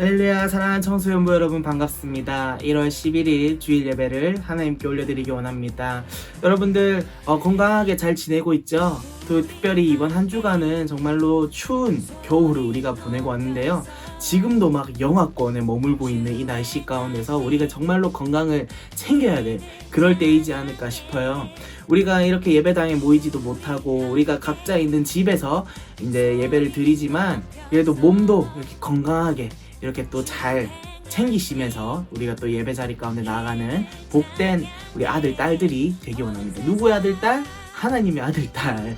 할렐루야. 사랑하는 청소년부 여러분 반갑습니다. 1월 11일 주일 예배를 하나님께 올려드리기 원합니다. 여러분들 건강하게 잘 지내고 있죠? 또 특별히 이번 한 주간은 정말로 추운 겨울을 우리가 보내고 왔는데요. 지금도 막 영하권에 머물고 있는 이 날씨 가운데서 우리가 정말로 건강을 챙겨야 될 그럴 때이지 않을까 싶어요. 우리가 이렇게 예배당에 모이지도 못하고 우리가 각자 있는 집에서 이제 예배를 드리지만 그래도 몸도 이렇게 건강하게 이렇게 또 잘 챙기시면서 우리가 또 예배 자리 가운데 나아가는 복된 우리 아들, 딸들이 되기 원합니다. 누구의 아들, 딸? 하나님의 아들, 딸.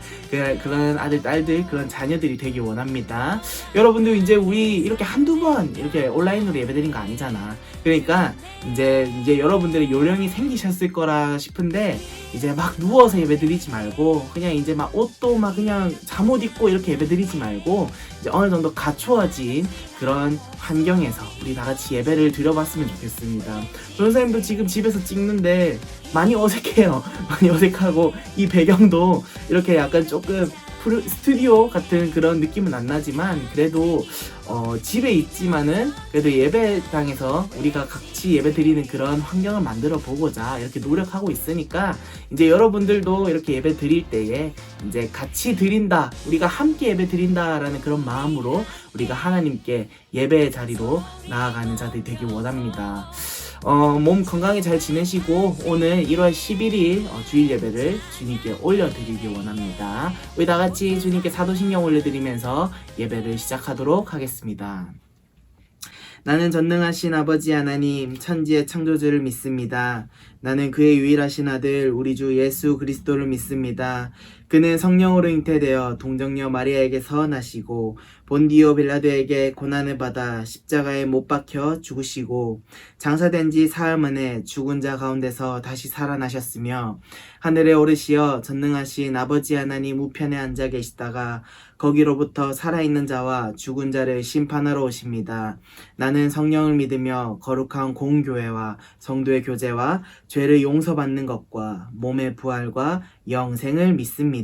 그런 아들, 딸들, 그런 자녀들이 되기 원합니다. 여러분들 이제 우리 이렇게 한두 번 이렇게 온라인으로 예배드린 거 아니잖아. 그러니까 이제 여러분들의 요령이 생기셨을 거라 싶은데 이제 막 누워서 예배드리지 말고 그냥 이제 막 옷도 막 그냥 잠옷 입고 이렇게 예배드리지 말고 이제 어느 정도 갖추어진 그런 환경에서 우리 다 같이 예배를 드려봤으면 좋겠습니다. 전사님도 지금 집에서 찍는데 많이 어색해요. 많이 어색하고 이 배경도 이렇게 약간 조금 스튜디오 같은 그런 느낌은 안 나지만 그래도 집에 있지만은 그래도 예배당에서 우리가 같이 예배 드리는 그런 환경을 만들어 보고자 이렇게 노력하고 있으니까 이제 여러분들도 이렇게 예배 드릴 때에 이제 같이 드린다, 우리가 함께 예배 드린다라는 그런 마음으로 우리가 하나님께 예배의 자리로 나아가는 자들이 되길 원합니다. 몸 건강히 잘 지내시고 오늘 1월 11일 주일 예배를 주님께 올려드리기 원합니다. 우리 다같이 주님께 사도신경 올려드리면서 예배를 시작하도록 하겠습니다. 나는 전능하신 아버지 하나님, 천지의 창조주를 믿습니다. 나는 그의 유일하신 아들 우리 주 예수 그리스도를 믿습니다. 그는 성령으로 잉태되어 동정녀 마리아에게서 나시고 본디오 빌라도에게 고난을 받아 십자가에 못 박혀 죽으시고 장사된 지 사흘 만에 죽은 자 가운데서 다시 살아나셨으며 하늘에 오르시어 전능하신 아버지 하나님 우편에 앉아 계시다가 거기로부터 살아있는 자와 죽은 자를 심판하러 오십니다. 나는 성령을 믿으며 거룩한 공교회와 성도의 교제와 죄를 용서받는 것과 몸의 부활과 영생을 믿습니다.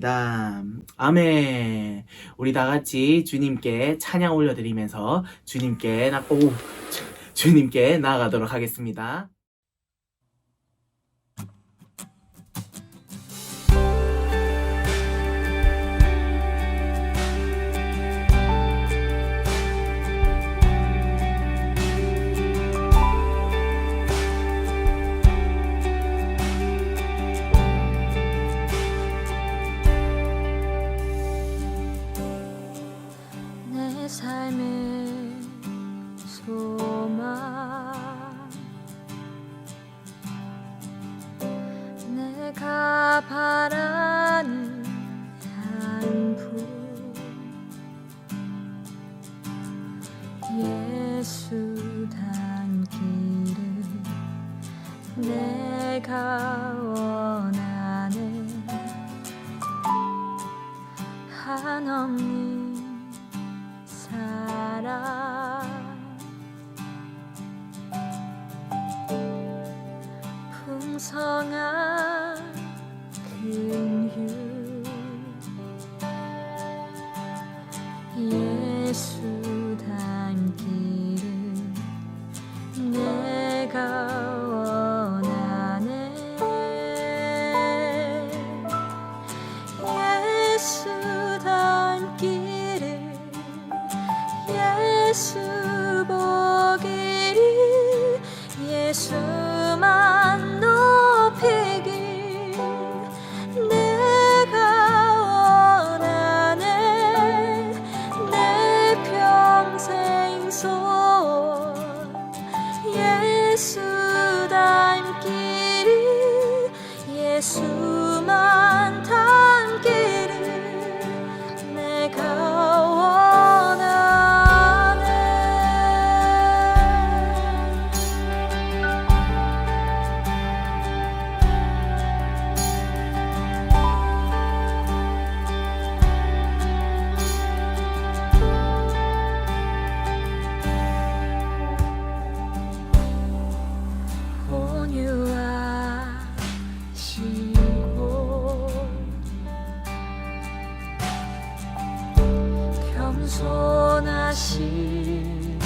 아멘. 우리 다 같이 주님께 찬양 올려드리면서 주님께 나아가도록 하겠습니다. 삶의 소망 내가 바라는 한분 예수 닮기를 내가 원하네 한없는 풍성한 근육 예수 닮기를 내가 원하네 예수 닮기를 예수 보기를 예수만 높이길 내가 원하네 내 평생 소원 예수 닮기를 예수만 닮기를 내가 겸손하신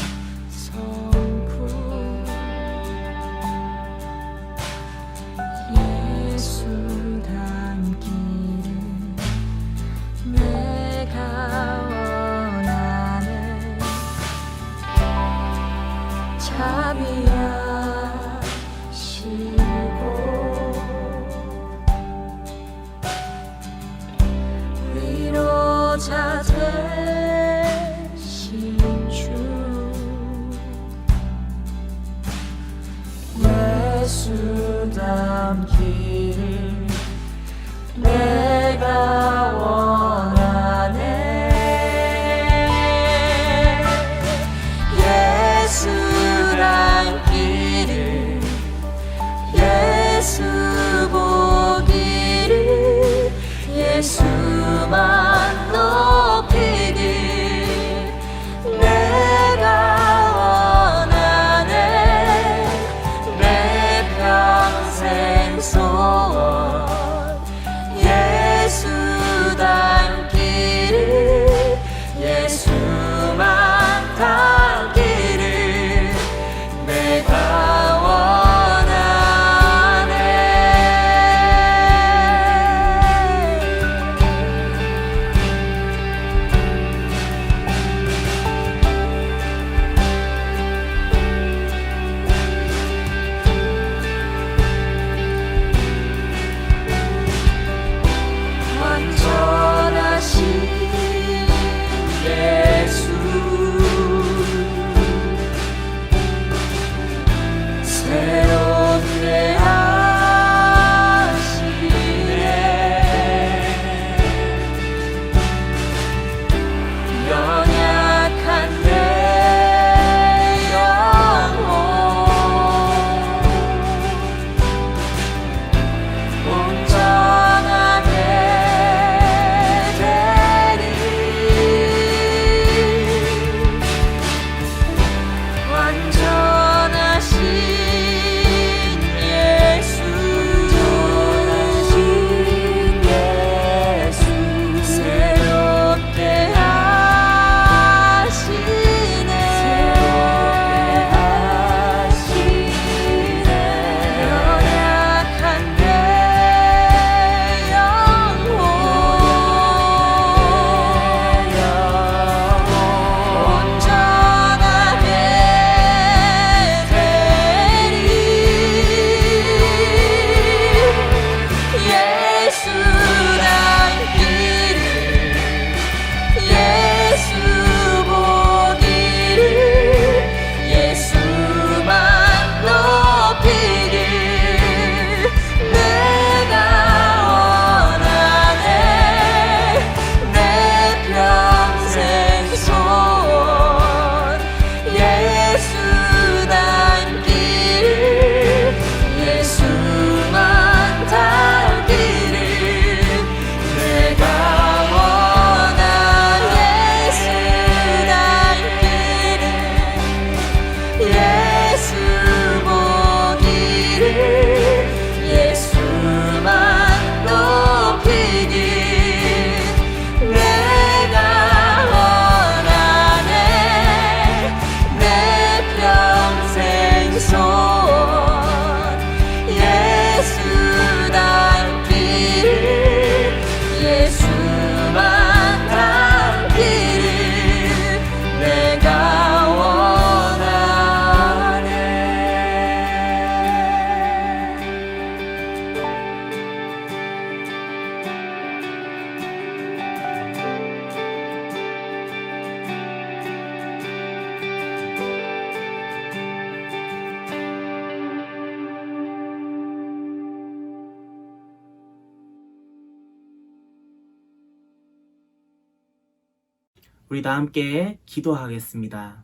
우리 다 함께 기도하겠습니다.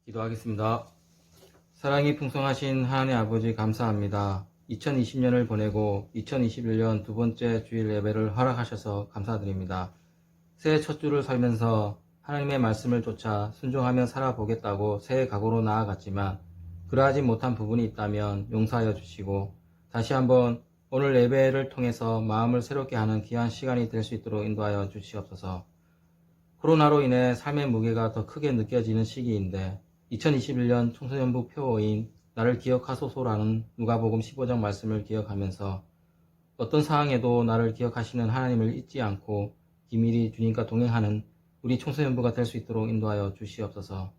기도하겠습니다. 사랑이 풍성하신 하나님 아버지 감사합니다. 2020년을 보내고 2021년 두 번째 주일 예배를 허락하셔서 감사드립니다. 새해 첫 주를 살면서 하나님의 말씀을 쫓아 순종하며 살아보겠다고 새해 각오로 나아갔지만 그러하지 못한 부분이 있다면 용서하여 주시고 다시 한번 오늘 예배를 통해서 마음을 새롭게 하는 귀한 시간이 될 수 있도록 인도하여 주시옵소서. 코로나로 인해 삶의 무게가 더 크게 느껴지는 시기인데 2021년 청소년부 표어인 나를 기억하소서라는 누가복음 15장 말씀을 기억하면서 어떤 상황에도 나를 기억하시는 하나님을 잊지 않고 기밀히 주님과 동행하는 우리 청소년부가 될 수 있도록 인도하여 주시옵소서.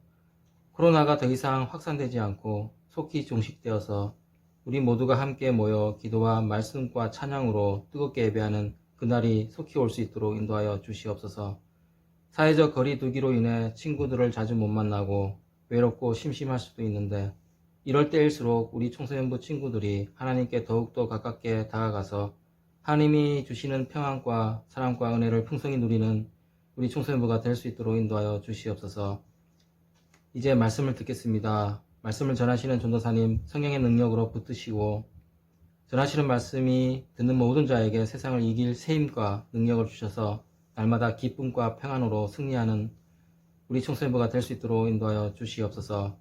코로나가 더 이상 확산되지 않고 속히 종식되어서 우리 모두가 함께 모여 기도와 말씀과 찬양으로 뜨겁게 예배하는 그날이 속히 올 수 있도록 인도하여 주시옵소서. 사회적 거리 두기로 인해 친구들을 자주 못 만나고 외롭고 심심할 수도 있는데 이럴 때일수록 우리 청소년부 친구들이 하나님께 더욱더 가깝게 다가가서 하나님이 주시는 평안과 사랑과 은혜를 풍성히 누리는 우리 청소년부가 될 수 있도록 인도하여 주시옵소서. 이제 말씀을 듣겠습니다. 말씀을 전하시는 전도사님 성령의 능력으로 붙드시고 전하시는 말씀이 듣는 모든 자에게 세상을 이길 세임과 능력을 주셔서 날마다 기쁨과 평안으로 승리하는 우리 청소년부가 될 수 있도록 인도하여 주시옵소서.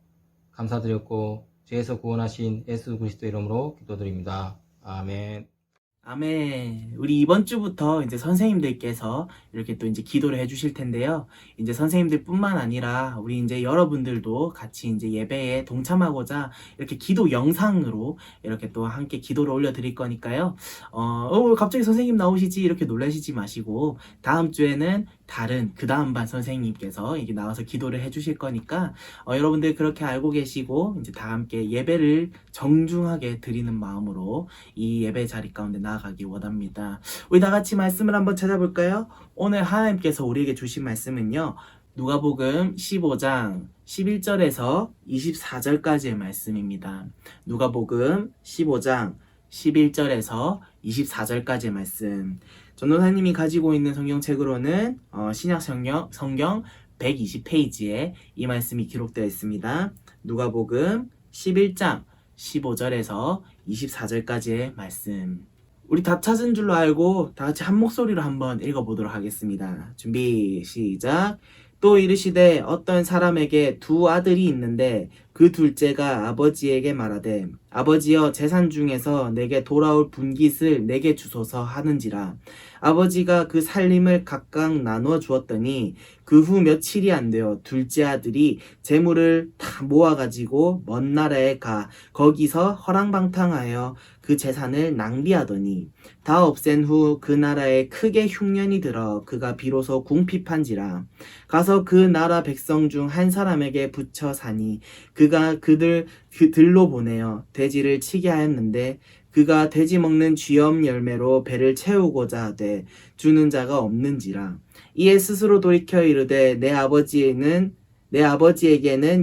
감사드렸고 죄에서 구원하신 예수 그리스도 이름으로 기도드립니다. 아멘. 아멘. 우리 이번 주부터 이제 선생님들께서 이렇게 또 이제 기도를 해주실 텐데요. 이제 선생님들뿐만 아니라 우리 이제 여러분들도 같이 이제 예배에 동참하고자 이렇게 기도 영상으로 이렇게 또 함께 기도를 올려드릴 거니까요. 갑자기 선생님 나오시지 이렇게 놀라시지 마시고 다음 주에는 다른 그 다음 반 선생님께서 이게 나와서 기도를 해주실 거니까 여러분들 그렇게 알고 계시고 이제 다 함께 예배를 정중하게 드리는 마음으로 이 예배 자리 가운데 나아가기 원합니다. 우리 다 같이 말씀을 한번 찾아볼까요? 오늘 하나님께서 우리에게 주신 말씀은요. 누가복음 15장 11절에서 24절까지의 말씀입니다. 누가복음 15장 11절에서 24절까지의 말씀. 전도사님이 가지고 있는 성경책으로는 신약 성경 120페이지에 이 말씀이 기록되어 있습니다. 누가복음 11장 15절에서 24절까지의 말씀. 우리 다 찾은 줄로 알고 다 같이 한 목소리로 한번 읽어보도록 하겠습니다. 준비 시작. 또 이르시되 어떤 사람에게 두 아들이 있는데 그 둘째가 아버지에게 말하되 아버지여 재산 중에서 내게 돌아올 분깃을 내게 주소서 하는지라. 아버지가 그 살림을 각각 나누어 주었더니 그 후 며칠이 안 되어 둘째 아들이 재물을 다 모아가지고 먼 나라에 가 거기서 허랑방탕하여 그 재산을 낭비하더니 다 없앤 후 그 나라에 크게 흉년이 들어 그가 비로소 궁핍한지라. 가서 그 나라 백성 중 한 사람에게 붙여 사니 그가 그들로 보내어 돼지를 치게 하였는데 그가 돼지 먹는 쥐엄 열매로 배를 채우고자 하되 주는 자가 없는지라. 이에 스스로 돌이켜 이르되 내 아버지에게는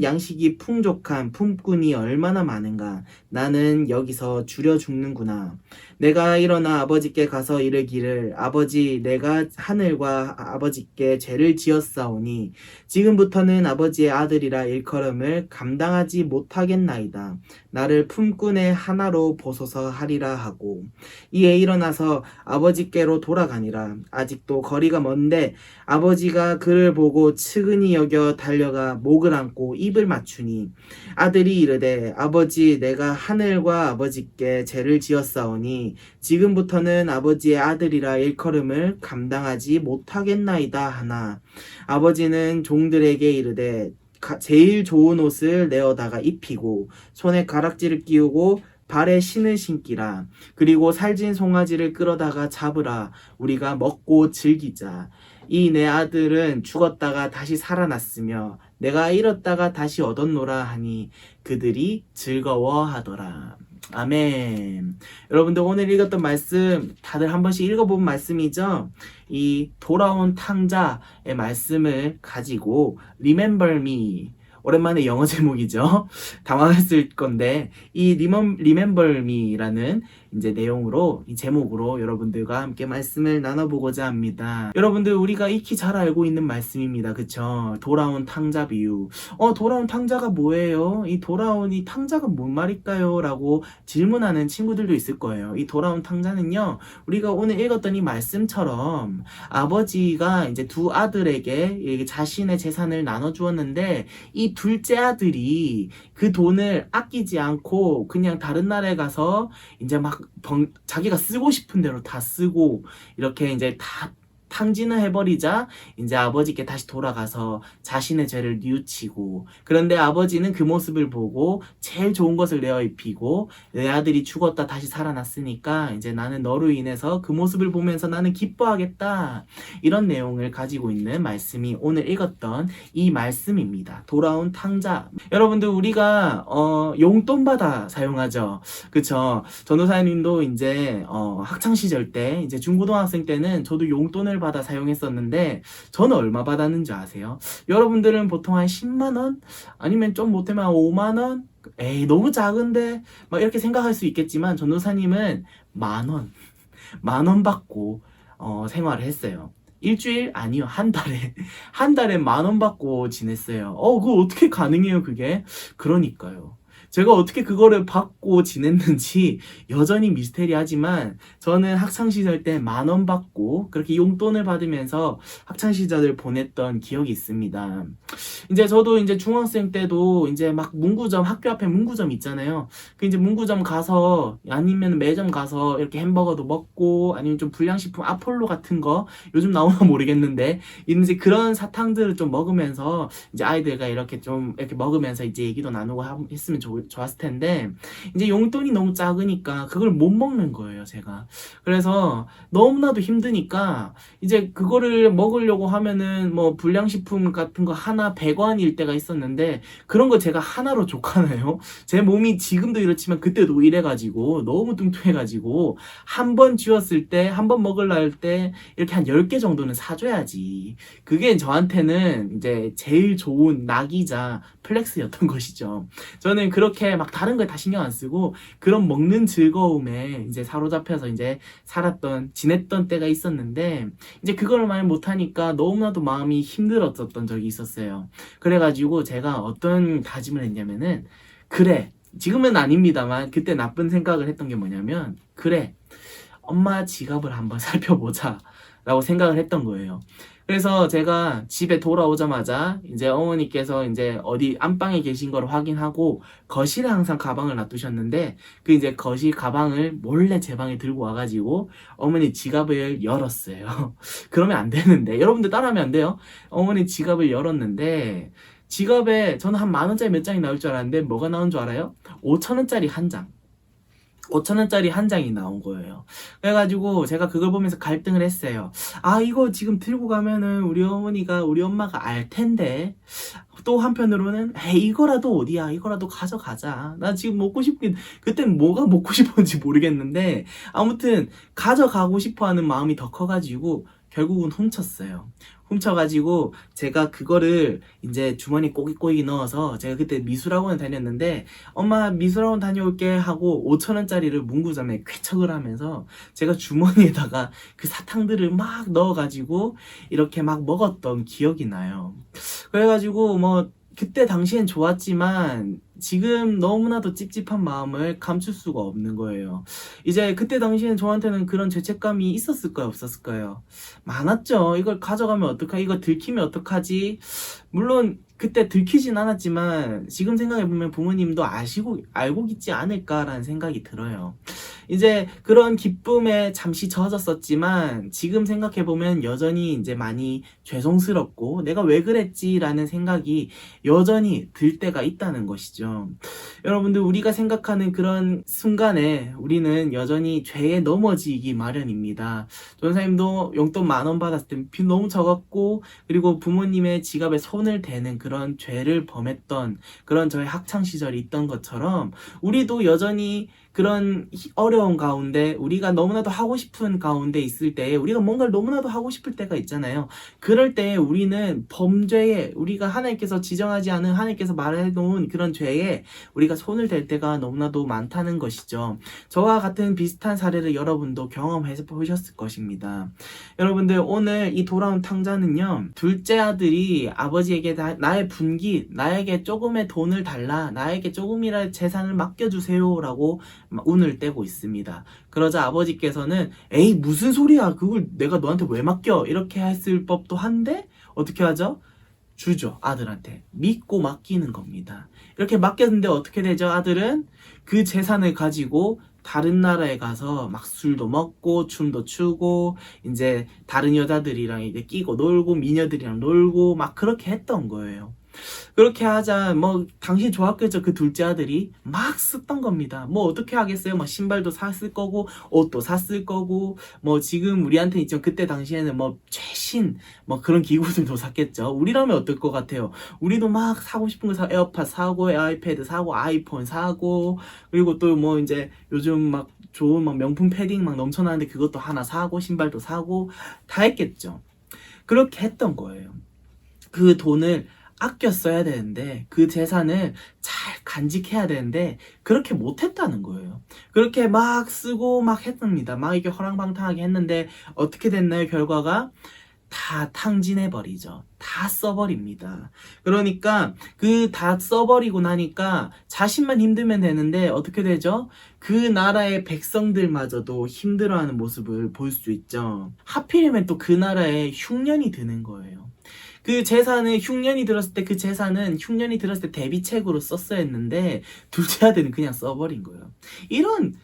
양식이 풍족한 품꾼이 얼마나 많은가. 나는 여기서 줄여 죽는구나. 내가 일어나 아버지께 가서 이르기를 아버지 내가 하늘과 아버지께 죄를 지었사오니 지금부터는 아버지의 아들이라 일컬음을 감당하지 못하겠나이다. 나를 품꾼의 하나로 보소서 하리라 하고 이에 일어나서 아버지께로 돌아가니라. 아직도 거리가 먼데 아버지가 그를 보고 측은히 여겨 달려가 목을 안고 입을 맞추니 아들이 이르되 아버지 내가 하늘과 아버지께 죄를 지었사오니 지금부터는 아버지의 아들이라 일컬음을 감당하지 못하겠나이다 하나 아버지는 종들에게 이르되 제일 좋은 옷을 내어다가 입히고 손에 가락지를 끼우고 발에 신을 신기라. 그리고 살진 송아지를 끌어다가 잡으라. 우리가 먹고 즐기자. 이 내 아들은 죽었다가 다시 살아났으며 내가 잃었다가 다시 얻었노라 하니 그들이 즐거워하더라. 아멘. 여러분들 오늘 읽었던 말씀 다들 한 번씩 읽어본 말씀이죠? 이 돌아온 탕자의 말씀을 가지고 Remember Me, 오랜만에 영어 제목이죠. 당황했을 건데 이 Remember Me라는 이제 내용으로 이 제목으로 여러분들과 함께 말씀을 나눠보고자 합니다. 여러분들 우리가 익히 잘 알고 있는 말씀입니다. 그쵸? 돌아온 탕자 비유. 돌아온 탕자가 뭐예요? 이 돌아온 이 탕자가 뭔 말일까요? 라고 질문하는 친구들도 있을 거예요. 이 돌아온 탕자는요, 우리가 오늘 읽었던 이 말씀처럼 아버지가 이제 두 아들에게 이렇게 자신의 재산을 나눠주었는데 이 둘째 아들이 그 돈을 아끼지 않고 그냥 다른 나라에 가서 이제 막 자기가 쓰고 싶은 대로 다 쓰고 이렇게 이제 다 탕진을 해버리자 이제 아버지께 다시 돌아가서 자신의 죄를 뉘우치고, 그런데 아버지는 그 모습을 보고 제일 좋은 것을 내어 입히고 내 아들이 죽었다 다시 살아났으니까 이제 나는 너로 인해서 그 모습을 보면서 나는 기뻐하겠다, 이런 내용을 가지고 있는 말씀이 오늘 읽었던 이 말씀입니다. 돌아온 탕자. 여러분들 우리가 용돈 받아 사용하죠. 그쵸? 전도사님도 이제 학창 시절 때 이제 중고등학생 때는 저도 용돈을 받아 사용했었는데 저는 얼마 받았는지 아세요? 여러분들은 보통 한 10만원? 아니면 좀 못하면 5만원? 에이 너무 작은데 막 이렇게 생각할 수 있겠지만 전도사님은 만원 받고 생활을 했어요. 일주일? 아니요, 한 달에 10,000원 받고 지냈어요. 그거 어떻게 가능해요, 그게? 그러니까요. 제가 어떻게 그거를 받고 지냈는지 여전히 미스테리하지만 저는 학창시절 때 10,000원 받고 그렇게 용돈을 받으면서 학창시절을 보냈던 기억이 있습니다. 이제 저도 이제 중학생 때도 이제 막 문구점, 학교 앞에 문구점 있잖아요. 그 이제 문구점 가서 아니면 매점 가서 이렇게 햄버거도 먹고 아니면 좀 불량식품 아폴로 같은 거 요즘 나오나 모르겠는데 이제 그런 사탕들을 좀 먹으면서 이제 아이들과 이렇게 좀 이렇게 먹으면서 이제 얘기도 나누고 했으면 좋았을 텐데 이제 용돈이 너무 작으니까 그걸 못 먹는 거예요, 제가. 그래서 너무나도 힘드니까 이제 그거를 먹으려고 하면은 뭐 불량식품 같은 거 하나 100원일 때가 있었는데 그런 거 제가 하나로 족하나요? 제 몸이 지금도 이렇지만 그때도 이래가지고 너무 뚱뚱해가지고 한 번 쥐었을 때 한 번 먹으려 할 때 이렇게 한 10개 정도는 사줘야지. 그게 저한테는 이제 제일 좋은 낙이자 플렉스였던 것이죠. 저는 그렇게 막 다른 걸 다 신경 안 쓰고 그런 먹는 즐거움에 이제 사로잡혀서 이제 지냈던 때가 있었는데 이제 그걸 말 못하니까 너무나도 마음이 힘들었었던 적이 있었어요. 그래가지고 제가 어떤 다짐을 했냐면은, 그래, 지금은 아닙니다만 그때 나쁜 생각을 했던 게 뭐냐면, 그래, 엄마 지갑을 한번 살펴보자 라고 생각을 했던 거예요. 그래서 제가 집에 돌아오자마자 이제 어머니께서 이제 어디 안방에 계신 걸 확인하고 거실에 항상 가방을 놔두셨는데 그 이제 거실 가방을 몰래 제 방에 들고 와가지고 어머니 지갑을 열었어요. 그러면 안 되는데, 여러분들 따라하면 안 돼요. 어머니 지갑을 열었는데 지갑에 저는 한 10,000원짜리 몇 장이 나올 줄 알았는데 뭐가 나온 줄 알아요? 5,000원짜리 한 장. 5,000원짜리 한 장이 나온 거예요. 그래가지고 제가 그걸 보면서 갈등을 했어요. 이거 지금 들고 가면은 우리 엄마가 알 텐데. 또 한편으로는 이거라도 어디야, 이거라도 가져가자. 나 지금 그땐 뭐가 먹고 싶었는지 모르겠는데 아무튼 가져가고 싶어하는 마음이 더 커가지고 결국은 훔쳐가지고 제가 그거를 이제 주머니 꼬깃꼬깃 넣어서, 제가 그때 미술학원 다녔는데 엄마 미술학원 다녀올게 하고 5,000원짜리를 문구점에 쾌척을 하면서 제가 주머니에다가 그 사탕들을 막 넣어가지고 이렇게 막 먹었던 기억이 나요. 그래가지고 뭐 그때 당시엔 좋았지만 지금 너무나도 찝찝한 마음을 감출 수가 없는 거예요. 이제 그때 당시엔 저한테는 그런 죄책감이 있었을까요, 없었을까요? 많았죠. 이걸 가져가면 어떡하지? 이거 들키면 어떡하지? 물론 그때 들키진 않았지만 지금 생각해보면 부모님도 알고 있지 않을까라는 생각이 들어요. 이제 그런 기쁨에 잠시 젖었었지만 지금 생각해보면 여전히 이제 많이 죄송스럽고 내가 왜 그랬지라는 생각이 여전히 들 때가 있다는 것이죠. 여러분들, 우리가 생각하는 그런 순간에 우리는 여전히 죄에 넘어지기 마련입니다. 전사님도 용돈 10,000원 받았을 때 빚 너무 적었고, 그리고 부모님의 지갑에 손을 대는 그런 죄를 범했던 그런 저의 학창시절이 있던 것처럼 우리도 여전히 그런 어려운 가운데 우리가 너무나도 하고 싶은 가운데 있을 때 우리가 뭔가를 너무나도 하고 싶을 때가 있잖아요. 그럴 때 우리는 범죄에 우리가 하나님께서 지정하지 않은 하나님께서 말해놓은 그런 죄에 우리가 손을 댈 때가 너무나도 많다는 것이죠. 저와 같은 비슷한 사례를 여러분도 경험해 보셨을 것입니다. 여러분들 오늘 이 돌아온 탕자는요, 둘째 아들이 아버지에게 나의 분기, 나에게 조금의 돈을 달라, 나에게 조금이라도 재산을 맡겨주세요 라고 운을 떼고 있습니다. 그러자 아버지께서는 에이 무슨 소리야, 그걸 내가 너한테 왜 맡겨, 이렇게 했을 법도 한데 어떻게 하죠? 주죠. 아들한테 믿고 맡기는 겁니다. 이렇게 맡겼는데 어떻게 되죠? 아들은 그 재산을 가지고 다른 나라에 가서 막 술도 먹고 춤도 추고 이제 다른 여자들이랑 이제 끼고 놀고 미녀들이랑 놀고 막 그렇게 했던 거예요. 그렇게 하자 뭐 당시 좋았겠죠. 그 둘째 아들이 막 쓰던 겁니다. 뭐 어떻게 하겠어요. 뭐 신발도 샀을 거고 옷도 샀을 거고 뭐 지금 우리한테 있죠. 그때 당시에는 뭐 최신 뭐 그런 기구들도 샀겠죠. 우리라면 어떨 것 같아요. 우리도 막 사고 싶은 거 에어팟 사고 아이패드 사고 아이폰 사고 그리고 또 뭐 이제 요즘 막 좋은 막 명품 패딩 막 넘쳐나는데 그것도 하나 사고 신발도 사고 다 했겠죠. 그렇게 했던 거예요. 그 돈을 아껴 써야 되는데 그 재산을 잘 간직해야 되는데 그렇게 못했다는 거예요. 그렇게 막 쓰고 막 했답니다. 막 이게 허랑방탕하게 했는데 어떻게 됐나요? 결과가 다 탕진해버리죠. 다 써버립니다. 그러니까 그 다 써버리고 나니까 자신만 힘들면 되는데 어떻게 되죠? 그 나라의 백성들마저도 힘들어하는 모습을 볼 수 있죠. 하필이면 또 그 나라에 흉년이 드는 거예요. 그 재산을 흉년이 들었을 때 그 재산은 흉년이 들었을 때 대비책으로 썼어야 했는데 둘째 아들은 그냥 써버린 거예요. 이런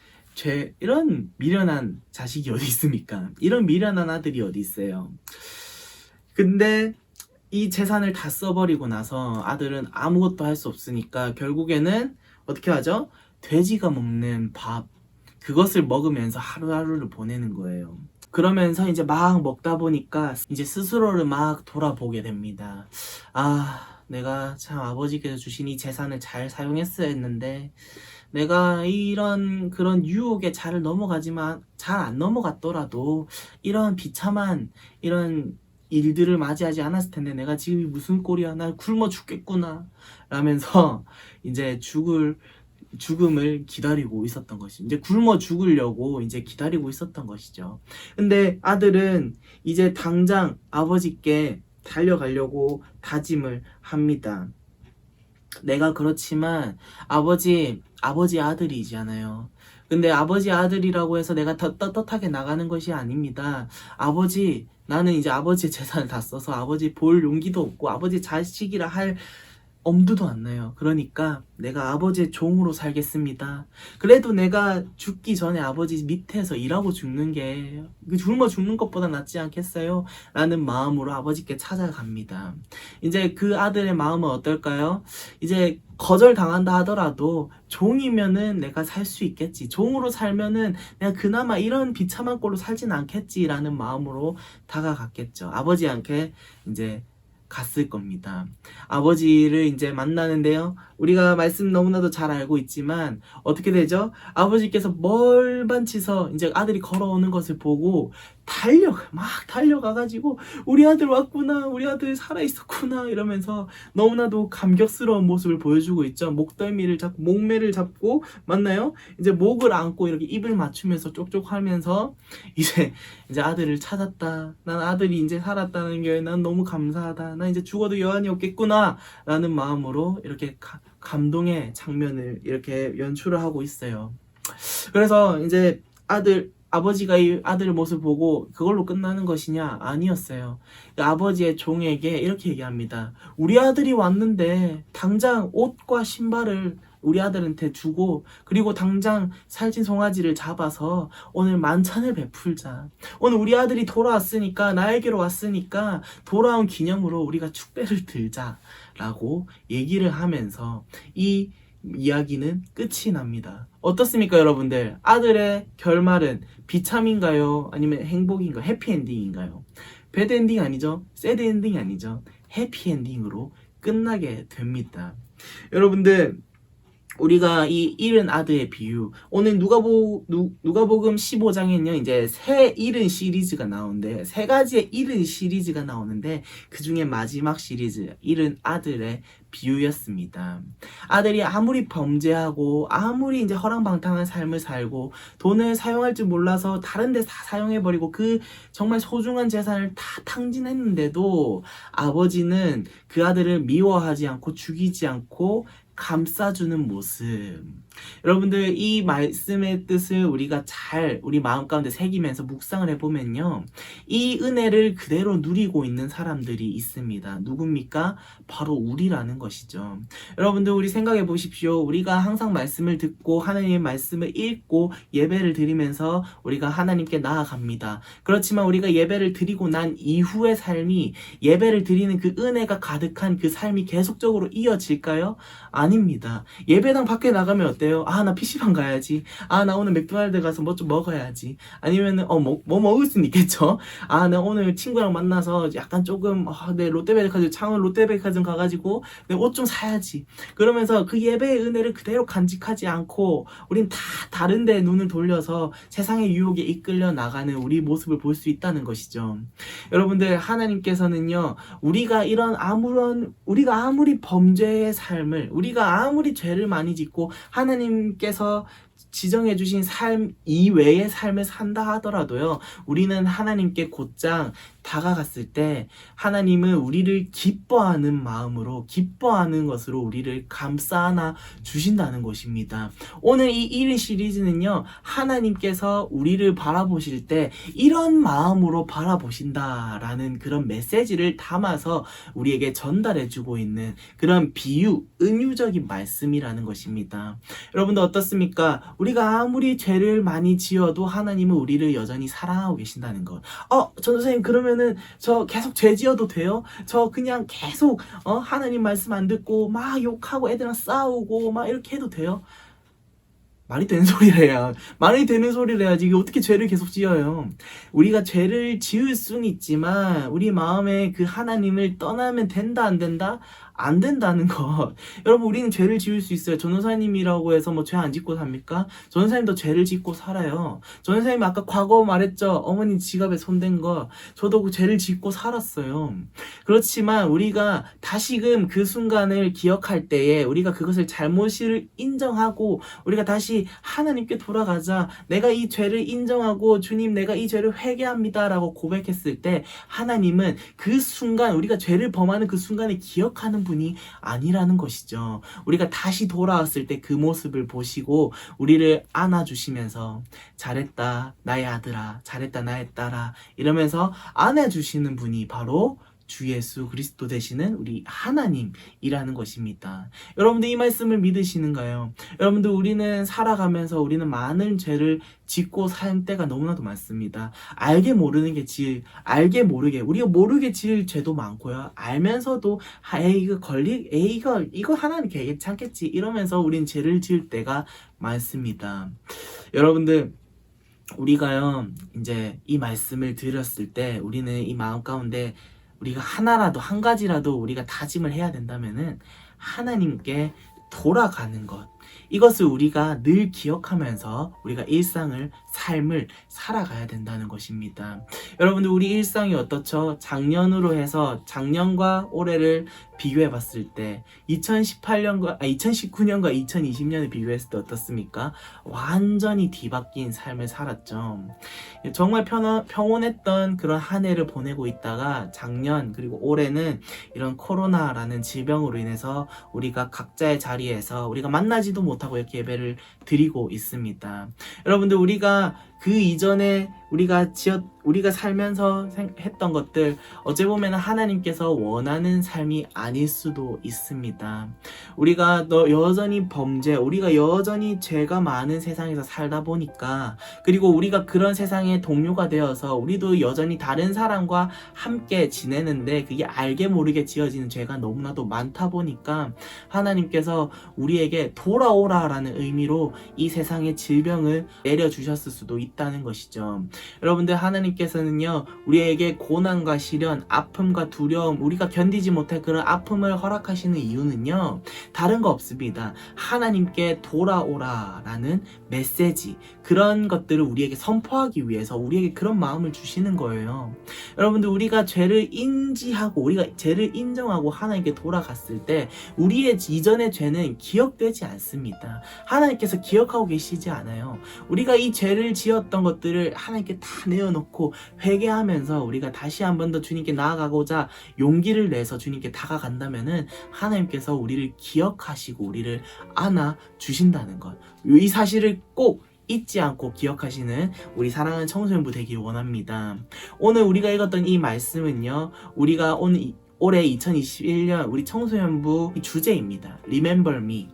미련한 자식이 어디 있습니까? 이런 미련한 아들이 어디 있어요? 근데 이 재산을 다 써버리고 나서 아들은 아무것도 할 수 없으니까 결국에는 어떻게 하죠? 돼지가 먹는 밥, 그것을 먹으면서 하루하루를 보내는 거예요. 그러면서 이제 막 먹다 보니까 이제 스스로를 막 돌아보게 됩니다. 아, 내가 참 아버지께서 주신 이 재산을 잘 사용했어야 했는데 내가 이런 그런 유혹에 잘 넘어가지만 잘 안 넘어갔더라도 이런 비참한 이런 일들을 맞이하지 않았을 텐데 내가 지금 무슨 꼴이야, 나 굶어 죽겠구나 라면서 이제 죽음을 기다리고 있었던 것이 이제 굶어 죽으려고 이제 기다리고 있었던 것이죠. 근데 아들은 이제 당장 아버지께 달려가려고 다짐을 합니다. 내가 그렇지만 아버지 아들이잖아요. 근데 아버지 아들이라고 해서 내가 더 떳떳하게 나가는 것이 아닙니다. 아버지, 나는 이제 아버지의 재산을 다 써서 아버지 볼 용기도 없고 아버지 자식이라 할 엄두도 안 나요. 그러니까 내가 아버지의 종으로 살겠습니다. 그래도 내가 죽기 전에 아버지 밑에서 일하고 죽는 게 굶어 죽는 것보다 낫지 않겠어요? 라는 마음으로 아버지께 찾아갑니다. 이제 그 아들의 마음은 어떨까요? 이제 거절당한다 하더라도 종이면은 내가 살 수 있겠지. 종으로 살면은 내가 그나마 이런 비참한 꼴로 살진 않겠지라는 마음으로 다가갔겠죠. 아버지한테 이제 갔을 겁니다. 아버지를 이제 만나는데요. 우리가 말씀 너무나도 잘 알고 있지만 어떻게 되죠? 아버지께서 멀반치서 이제 아들이 걸어오는 것을 보고 막 달려가가지고 우리 아들 왔구나, 우리 아들 살아있었구나 이러면서 너무나도 감격스러운 모습을 보여주고 있죠. 목덜미를 잡고 목매를 잡고 맞나요? 이제 목을 안고 이렇게 입을 맞추면서 쪽쪽하면서 이제 아들을 찾았다. 난 아들이 이제 살았다는 게 난 너무 감사하다. 난 이제 죽어도 여한이 없겠구나 라는 마음으로 이렇게 감동의 장면을 이렇게 연출을 하고 있어요. 그래서 이제 아버지가 이 아들의 모습을 보고 그걸로 끝나는 것이냐? 아니었어요. 아버지의 종에게 이렇게 얘기합니다. 우리 아들이 왔는데 당장 옷과 신발을 우리 아들한테 주고 그리고 당장 살찐 송아지를 잡아서 오늘 만찬을 베풀자. 오늘 우리 아들이 돌아왔으니까, 나에게로 왔으니까 돌아온 기념으로 우리가 축배를 들자 라고 얘기를 하면서 이 이야기는 끝이 납니다. 어떻습니까 여러분들? 아들의 결말은 비참인가요? 아니면 행복인가요? 해피엔딩인가요? 배드엔딩 아니죠? 새드엔딩 아니죠? 해피엔딩으로 끝나게 됩니다. 여러분들, 우리가 이 잃은 아들의 비유, 오늘 누가복음 15장에는요 이제 새 잃은 시리즈가 나오는데, 세 가지의 잃은 시리즈가 나오는데 그 중에 마지막 시리즈 잃은 아들의 비유였습니다. 아들이 아무리 범죄하고 아무리 이제 허랑방탕한 삶을 살고 돈을 사용할 줄 몰라서 다른 데 다 사용해버리고 그 정말 소중한 재산을 다 탕진했는데도 아버지는 그 아들을 미워하지 않고 죽이지 않고 감싸주는 모습. 여러분들, 이 말씀의 뜻을 우리가 잘 우리 마음 가운데 새기면서 묵상을 해보면요, 이 은혜를 그대로 누리고 있는 사람들이 있습니다. 누굽니까? 바로 우리라는 것이죠. 여러분들, 우리 생각해 보십시오. 우리가 항상 말씀을 듣고 하나님의 말씀을 읽고 예배를 드리면서 우리가 하나님께 나아갑니다. 그렇지만 우리가 예배를 드리고 난 이후의 삶이, 예배를 드리는 그 은혜가 가득한 그 삶이 계속적으로 이어질까요? 아닙니다. 예배당 밖에 나가면 어때요? 나 PC방 가야지. 나 오늘 맥도날드 가서 뭐 좀 먹어야지. 아니면은 뭐 먹을 수는 있겠죠. 나 오늘 친구랑 만나서 약간 조금 내 롯데백화점, 창원 롯데백화점 가가지고 내 옷 좀 사야지. 그러면서 그 예배의 은혜를 그대로 간직하지 않고 우린 다 다른 데 눈을 돌려서 세상의 유혹에 이끌려 나가는 우리 모습을 볼 수 있다는 것이죠. 여러분들, 하나님께서는요, 우리가 아무리 범죄의 삶을, 우리가 아무리 죄를 많이 짓고 하나님께서 지정해 주신 삶 이외의 삶을 산다 하더라도요, 우리는 하나님께 곧장 다가갔을 때 하나님은 우리를 기뻐하는 마음으로, 기뻐하는 것으로 우리를 감싸 안아 주신다는 것입니다. 오늘 이 1인 시리즈는요, 하나님께서 우리를 바라보실 때 이런 마음으로 바라보신다라는 그런 메시지를 담아서 우리에게 전달해 주고 있는 그런 비유, 은유적인 말씀이라는 것입니다. 여러분들 어떻습니까? 우리가 아무리 죄를 많이 지어도 하나님은 우리를 여전히 사랑하고 계신다는 것. 전도사님, 그러면은 저 계속 죄 지어도 돼요? 저 그냥 계속 하나님 말씀 안 듣고 막 욕하고 애들이랑 싸우고 막 이렇게 해도 돼요? 말이 되는 소리를 해야. 말이 되는 소리를 해야지. 이게 어떻게 죄를 계속 지어요? 우리가 죄를 지을 수는 있지만 우리 마음에 그 하나님을 떠나면 된다, 안 된다? 안 된다는 것. 여러분, 우리는 죄를 지을 수 있어요. 전도사님이라고 해서 뭐 죄 안 짓고 삽니까? 전도사님도 죄를 짓고 살아요. 전도사님 아까 과거 말했죠. 어머니 지갑에 손댄 거. 저도 그 죄를 짓고 살았어요. 그렇지만 우리가 다시금 그 순간을 기억할 때에 우리가 그것을 잘못을 인정하고 우리가 다시 하나님께 돌아가자. 내가 이 죄를 인정하고 주님, 내가 이 죄를 회개합니다 라고 고백했을 때 하나님은 그 순간, 우리가 죄를 범하는 그 순간에 기억하는 분이 아니라는 것이죠. 우리가 다시 돌아왔을 때 그 모습을 보시고 우리를 안아주시면서 잘했다 나의 아들아, 잘했다 나의 딸아 이러면서 안아주시는 분이 바로 주 예수 그리스도 되시는 우리 하나님이라는 것입니다. 여러분들, 이 말씀을 믿으시는가요? 여러분들, 우리는 살아가면서 우리는 많은 죄를 짓고 살 때가 너무나도 많습니다. 알게 모르게 우리가 모르게 지을 죄도 많고요. 알면서도 이거 하나님 괜찮겠지 이러면서 우린 죄를 지을 때가 많습니다. 여러분들, 우리가요 이제 이 말씀을 들었을 때 우리는 이 마음 가운데 우리가 하나라도, 한 가지라도 우리가 다짐을 해야 된다면은 하나님께 돌아가는 것, 이것을 우리가 늘 기억하면서 우리가 삶을 살아가야 된다는 것입니다. 여러분들, 우리 일상이 어떻죠? 작년과 올해를 비교해 봤을 때 2019년과 2020년을 비교했을 때 어떻습니까? 완전히 뒤바뀐 삶을 살았죠. 정말 평온했던 그런 한 해를 보내고 있다가 작년 그리고 올해는 이런 코로나라는 질병으로 인해서 우리가 각자의 자리에서 우리가 만나지도 못하고 이렇게 예배를 드리고 있습니다. 여러분들, 우리가 그 이전에 우리가 살면서 했던 것들, 어찌 보면 하나님께서 원하는 삶이 아닐 수도 있습니다. 우리가 여전히 우리가 여전히 죄가 많은 세상에서 살다 보니까, 그리고 우리가 그런 세상의 동료가 되어서 우리도 여전히 다른 사람과 함께 지내는데 그게 알게 모르게 지어지는 죄가 너무나도 많다 보니까 하나님께서 우리에게 돌아오라라는 의미로 이 세상의 질병을 내려주셨을 수도 있다는 것이죠. 여러분들, 하나님께서는요, 우리에게 고난과 시련, 아픔과 두려움, 우리가 견디지 못할 그런 아픔을 허락하시는 이유는요, 다른 거 없습니다. 하나님께 돌아오라라는 메시지, 그런 것들을 우리에게 선포하기 위해서 우리에게 그런 마음을 주시는 거예요. 여러분들, 우리가 죄를 인지하고 우리가 죄를 인정하고 하나님께 돌아갔을 때 우리의 이전의 죄는 기억되지 않습니다. 하나님께서 기억하고 계시지 않아요. 우리가 이 죄를 지었던 것들을 하나님께 다 내어놓고 회개하면서 우리가 다시 한 번 더 주님께 나아가고자 용기를 내서 주님께 다가간다면은 하나님께서 우리를 기억하시고 우리를 안아 주신다는 것, 이 사실을 꼭 잊지 않고 기억하시는 우리 사랑하는 청소년부 되길 원합니다. 오늘 우리가 읽었던 이 말씀은요, 우리가 올해 2021년 우리 청소년부 주제입니다. Remember me.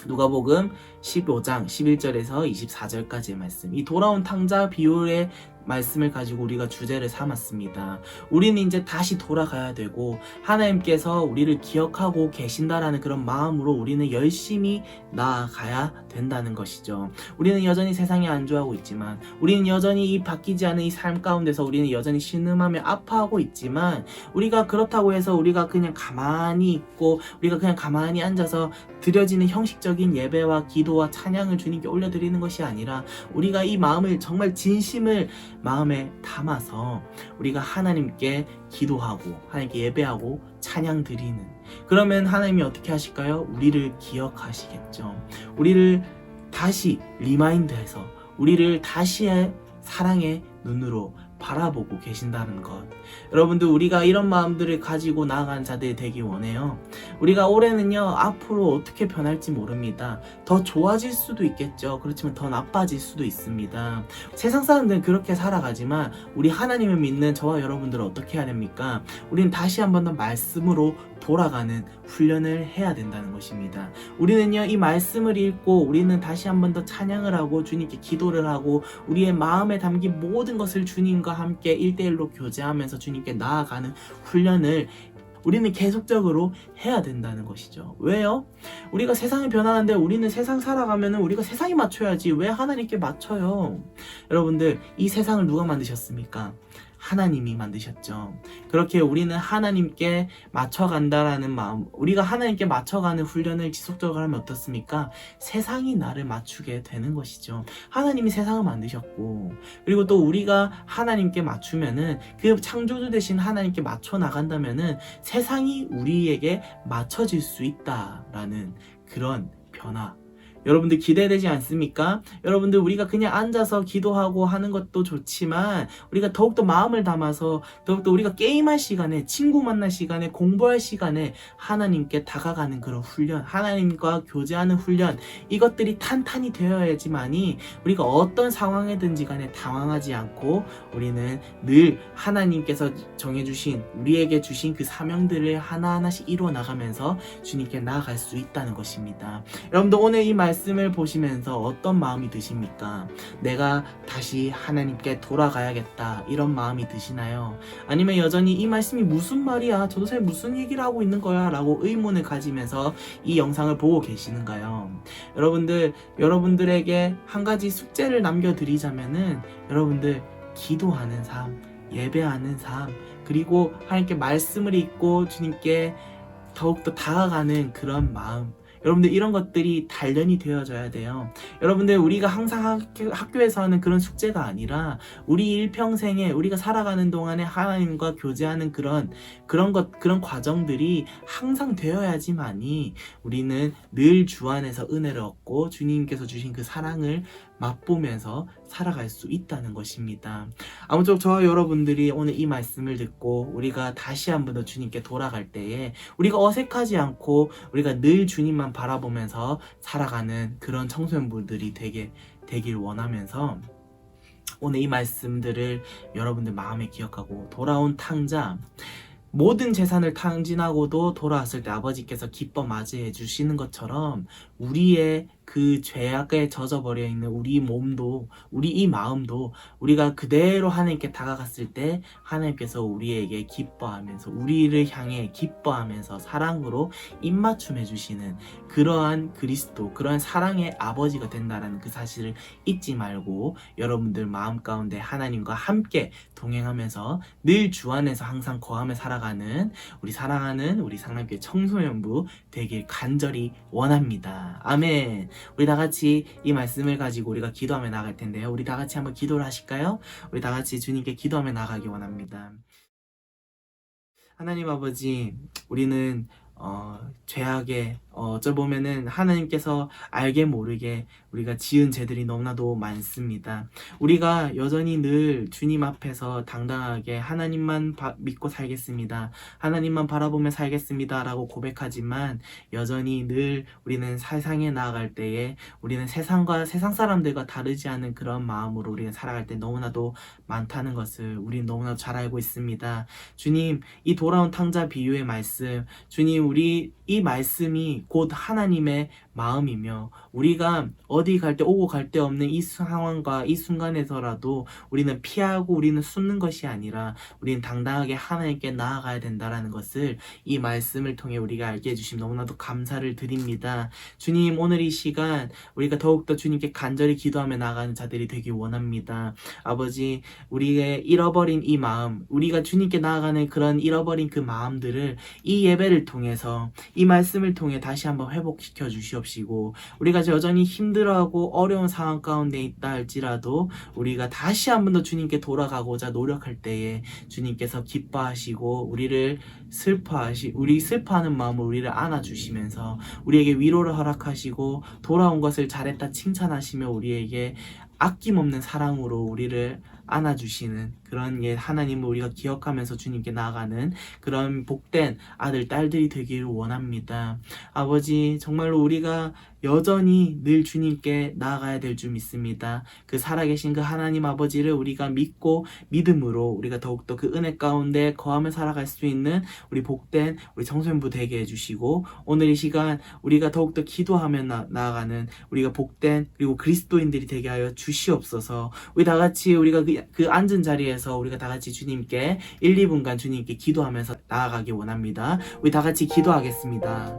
누가복음 15장 11절에서 24절까지의 말씀, 이 돌아온 탕자 비율의 말씀을 가지고 우리가 주제를 삼았습니다. 우리는 이제 다시 돌아가야 되고 하나님께서 우리를 기억하고 계신다라는 그런 마음으로 우리는 열심히 나아가야 된다는 것이죠. 우리는 여전히 세상에 안주하고 있지만, 우리는 여전히 이 바뀌지 않은 이 삶 가운데서 우리는 여전히 신음하며 아파하고 있지만, 우리가 그렇다고 해서 우리가 그냥 가만히 있고 우리가 그냥 가만히 앉아서 드려지는 형식적인 예배와 기도와 찬양을 주님께 올려드리는 것이 아니라, 우리가 이 마음을 정말 진심을 마음에 담아서 우리가 하나님께 기도하고 하나님께 예배하고 찬양 드리는, 그러면 하나님이 어떻게 하실까요? 우리를 기억하시겠죠. 우리를 다시 리마인드해서 우리를 다시의 사랑의 눈으로 바라보고 계신다는 것. 여러분들, 우리가 이런 마음들을 가지고 나아가는 자들이 되기 원해요. 우리가 올해는요, 앞으로 어떻게 변할지 모릅니다. 더 좋아질 수도 있겠죠. 그렇지만 더 나빠질 수도 있습니다. 세상 사람들은 그렇게 살아가지만 우리 하나님을 믿는 저와 여러분들은 어떻게 해야 됩니까? 우리는 다시 한 번 더 말씀으로 돌아가는 훈련을 해야 된다는 것입니다. 우리는요, 이 말씀을 읽고 우리는 다시 한 번 더 찬양을 하고 주님께 기도를 하고 우리의 마음에 담긴 모든 것을 주님과 함께 1대1로 교제하면서 주님께 나아가는 훈련을 우리는 계속적으로 해야 된다는 것이죠. 왜요? 우리가 세상이 변하는데 우리는 세상 살아가면은 우리가 세상에 맞춰야지 왜 하나님께 맞춰요? 여러분들, 이 세상을 누가 만드셨습니까? 하나님이 만드셨죠. 그렇게 우리는 하나님께 맞춰간다라는 마음, 우리가 하나님께 맞춰가는 훈련을 지속적으로 하면 어떻습니까? 세상이 나를 맞추게 되는 것이죠. 하나님이 세상을 만드셨고, 그리고 또 우리가 하나님께 맞추면은, 그 창조주 되신 하나님께 맞춰 나간다면은 세상이 우리에게 맞춰질 수 있다라는 그런 변화, 여러분들 기대되지 않습니까? 여러분들, 우리가 그냥 앉아서 기도하고 하는 것도 좋지만 우리가 더욱더 마음을 담아서 더욱더 우리가 게임할 시간에, 친구 만날 시간에, 공부할 시간에 하나님께 다가가는 그런 훈련, 하나님과 교제하는 훈련, 이것들이 탄탄히 되어야지만이 우리가 어떤 상황이든지 간에 당황하지 않고 우리는 늘 하나님께서 정해주신, 우리에게 주신 그 사명들을 하나하나씩 이루어 나가면서 주님께 나아갈 수 있다는 것입니다. 여러분들, 오늘 이 말씀을 보시면서 어떤 마음이 드십니까? 내가 다시 하나님께 돌아가야겠다, 이런 마음이 드시나요? 아니면 여전히 이 말씀이 무슨 말이야? 저 도대체 무슨 얘기를 하고 있는 거야? 라고 의문을 가지면서 이 영상을 보고 계시는가요? 여러분들, 여러분들에게 한 가지 숙제를 남겨드리자면은, 여러분들, 기도하는 삶, 예배하는 삶, 그리고 하나님께 말씀을 읽고 주님께 더욱더 다가가는 그런 마음, 여러분들, 이런 것들이 단련이 되어져야 돼요. 여러분들, 우리가 항상 학교에서 하는 그런 숙제가 아니라 우리 일평생에 우리가 살아가는 동안에 하나님과 교제하는 그런 과정들이 항상 되어야지만이 우리는 늘 주 안에서 은혜를 얻고 주님께서 주신 그 사랑을 맛보면서 살아갈 수 있다는 것입니다. 아무쪼록 저와 여러분들이 오늘 이 말씀을 듣고 우리가 다시 한 번 더 주님께 돌아갈 때에 우리가 어색하지 않고 우리가 늘 주님만 바라보면서 살아가는 그런 청소년분들이 되길 원하면서 오늘 이 말씀들을 여러분들 마음에 기억하고, 돌아온 탕자, 모든 재산을 탕진하고도 돌아왔을 때 아버지께서 기뻐 맞이해 주시는 것처럼 우리의 그 죄악에 젖어버려 있는 우리 몸도, 우리 이 마음도 우리가 그대로 하나님께 다가갔을 때 하나님께서 우리에게 기뻐하면서, 우리를 향해 기뻐하면서 사랑으로 입맞춤해 주시는 그러한 그리스도, 그러한 사랑의 아버지가 된다라는 그 사실을 잊지 말고 여러분들 마음 가운데 하나님과 함께 동행하면서 늘 주 안에서 항상 거하며 살아가는 우리 사랑하는 우리 상남교회 청소년부 되길 간절히 원합니다. 아멘. 우리 다 같이 이 말씀을 가지고 우리가 기도하며 나갈 텐데요. 우리 다 같이 한번 기도를 하실까요? 우리 다 같이 주님께 기도하며 나가기 원합니다. 하나님 아버지, 우리는 죄악에 어쩌보면은 하나님께서 알게 모르게 우리가 지은 죄들이 너무나도 많습니다. 우리가 여전히 늘 주님 앞에서 당당하게 하나님만 믿고 살겠습니다, 하나님만 바라보며 살겠습니다 라고 고백하지만 여전히 늘 우리는 세상에 나아갈 때에 우리는 세상 사람들과 다르지 않은 그런 마음으로 우리는 살아갈 때 너무나도 많다는 것을 우리는 너무나도 잘 알고 있습니다. 주님, 이 돌아온 탕자 비유의 말씀, 주님, 우리 이 말씀이 곧 하나님의 마음이며 우리가 어디 갈 때 오고 갈 데 없는 이 상황과 이 순간에서라도 우리는 피하고 우리는 숨는 것이 아니라 우리는 당당하게 하나님께 나아가야 된다라는 것을 이 말씀을 통해 우리가 알게 해주심 너무나도 감사를 드립니다. 주님, 오늘 이 시간 우리가 더욱더 주님께 간절히 기도하며 나아가는 자들이 되길 원합니다. 아버지, 우리의 잃어버린 이 마음, 우리가 주님께 나아가는 그런 잃어버린 그 마음들을 이 예배를 통해서, 이 말씀을 통해 다시 한번 회복시켜 주시옵시고, 우리가 여전히 힘들어하고 어려운 상황 가운데 있다 할지라도 우리가 다시 한 번 더 주님께 돌아가고자 노력할 때에 주님께서 기뻐하시고 우리 슬퍼하는 마음을 우리를 안아주시면서 우리에게 위로를 허락하시고 돌아온 것을 잘했다 칭찬하시며 우리에게 아낌없는 사랑으로 우리를 안아주시는 그런 하나님을 우리가 기억하면서 주님께 나아가는 그런 복된 아들, 딸들이 되기를 원합니다. 아버지, 정말로 우리가 여전히 늘 주님께 나아가야 될 줄 믿습니다. 그 살아계신 그 하나님 아버지를 우리가 믿고 믿음으로 우리가 더욱더 그 은혜 가운데 거하며 살아갈 수 있는 우리 복된 우리 청소년부 되게 해주시고, 오늘 이 시간 우리가 더욱더 기도하며 나아가는 우리가 복된 그리고 그리스도인들이 되게 하여 주시옵소서. 우리 다 같이 우리가 그 앉은 자리에서 우리가 다 같이 주님께 1, 2분간 주님께 기도하면서 나아가기 원합니다. 우리 다 같이 기도하겠습니다.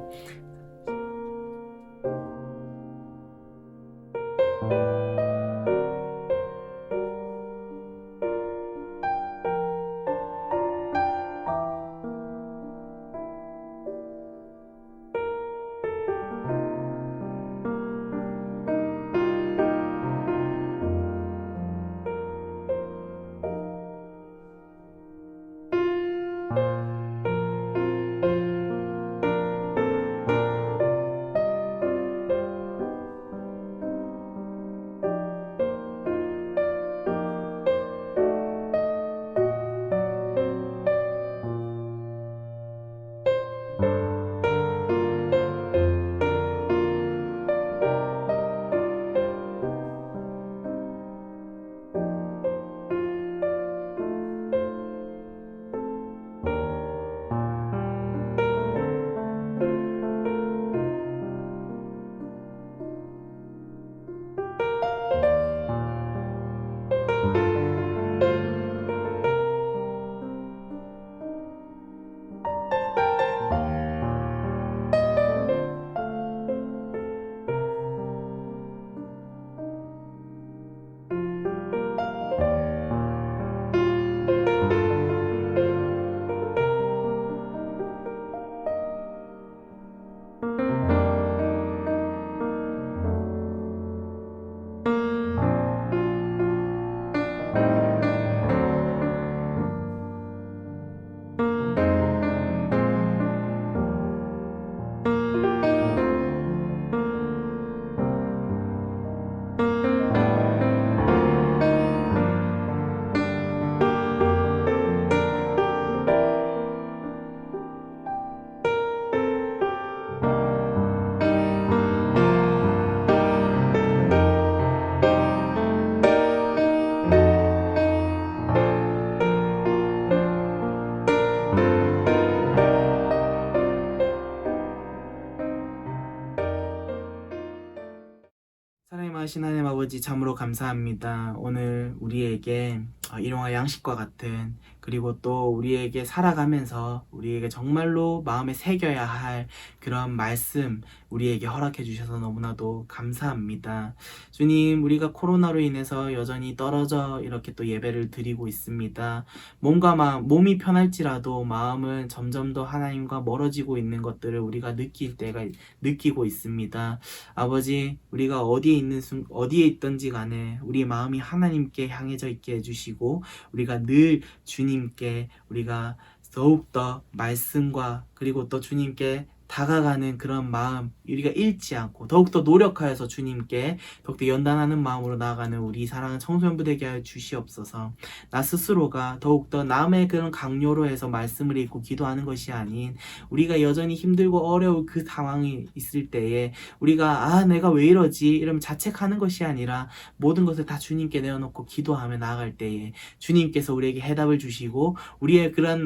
신령하신 하나님 아버지 참으로 감사합니다. 오늘 우리에게 일용할 양식과 같은, 그리고 또 우리에게 살아가면서 우리에게 정말로 마음에 새겨야 할 그런 말씀 우리에게 허락해 주셔서 너무나도 감사합니다. 주님, 우리가 코로나로 인해서 여전히 떨어져 이렇게 또 예배를 드리고 있습니다. 몸이 편할지라도 마음은 점점 더 하나님과 멀어지고 있는 것들을 우리가 느끼고 있습니다. 아버지, 우리가 어디에 있든지 간에 우리 마음이 하나님께 향해져 있게 해주시고, 우리가 늘 주님께 우리가 더욱더 말씀과 그리고 또 주님께 다가가는 그런 마음 우리가 잃지 않고 더욱더 노력하여서 주님께 더욱더 연단하는 마음으로 나아가는 우리 사랑하는 청소년부 되게 하여 주시옵소서. 나 스스로가 더욱더 남의 그런 강요로 해서 말씀을 읽고 기도하는 것이 아닌, 우리가 여전히 힘들고 어려운 그 상황이 있을 때에 우리가 내가 왜 이러지 이러면 자책하는 것이 아니라 모든 것을 다 주님께 내어놓고 기도하며 나아갈 때에 주님께서 우리에게 해답을 주시고, 우리의 그런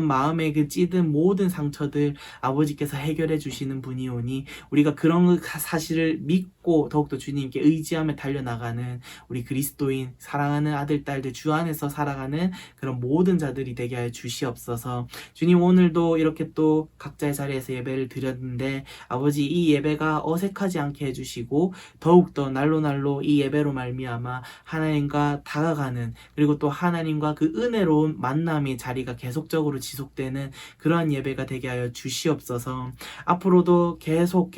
마음의 그 찌든 모든 상처들 아버지께서 해결해 주시는 분이오니, 우리가 그런 사실을 믿고 더욱더 주님께 의지하며 달려나가는 우리 그리스도인 사랑하는 아들 딸들 주 안에서 살아가는 그런 모든 자들이 되게 하여 주시옵소서. 주님, 오늘도 이렇게 또 각자의 자리에서 예배를 드렸는데 아버지, 이 예배가 어색하지 않게 해주시고 더욱더 날로 이 예배로 말미암아 하나님과 다가가는, 그리고 또 하나님과 그 은혜로운 만남의 자리가 계속적으로 지속되는 그러한 예배가 되게 하여 주시옵소서. 앞으로도 계속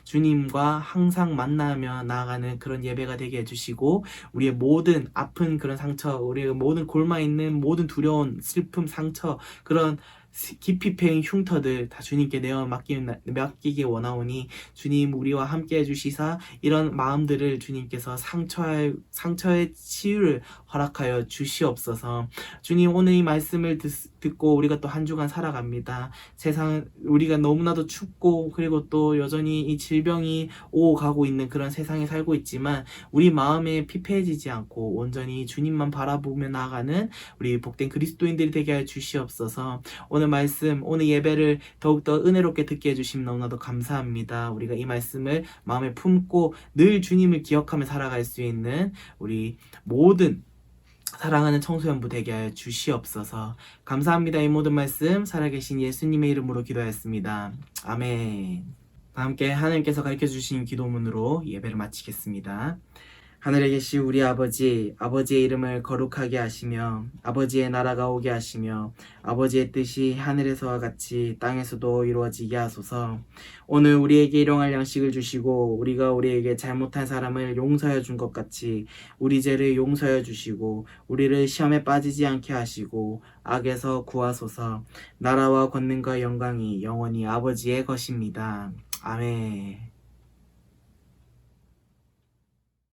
주님과 항상 만나며 나아가는 그런 예배가 되게 해주시고, 우리의 모든 아픈 그런 상처, 우리의 모든 골마있는 모든 두려운 슬픔, 상처, 그런 깊이 패인 흉터들 다 주님께 내어 맡기기 원하오니, 주님 우리와 함께 해주시사 이런 마음들을 주님께서 상처의 치유를 허락하여 주시옵소서. 주님, 오늘 이 말씀을 듣고 우리가 또 한 주간 살아갑니다. 우리가 너무나도 춥고 그리고 또 여전히 이 질병이 오고 가고 있는 그런 세상에 살고 있지만, 우리 마음에 피폐해지지 않고 온전히 주님만 바라보며 나아가는 우리 복된 그리스도인들이 되게 하여 주시옵소서. 오늘 예배를 더욱더 은혜롭게 듣게 해주심 너무나도 감사합니다. 우리가 이 말씀을 마음에 품고 늘 주님을 기억하며 살아갈 수 있는 우리 모든 사랑하는 청소년부 되게 하여 주시옵소서. 감사합니다. 이 모든 말씀 살아계신 예수님의 이름으로 기도하였습니다. 아멘. 함께 하나님께서 가르쳐주신 기도문으로 예배를 마치겠습니다. 하늘에 계신 우리 아버지, 아버지의 이름을 거룩하게 하시며 아버지의 나라가 오게 하시며 아버지의 뜻이 하늘에서와 같이 땅에서도 이루어지게 하소서. 오늘 우리에게 일용할 양식을 주시고, 우리가 우리에게 잘못한 사람을 용서해 준 것 같이 우리 죄를 용서해 주시고, 우리를 시험에 빠지지 않게 하시고 악에서 구하소서. 나라와 권능과 영광이 영원히 아버지의 것입니다. 아멘.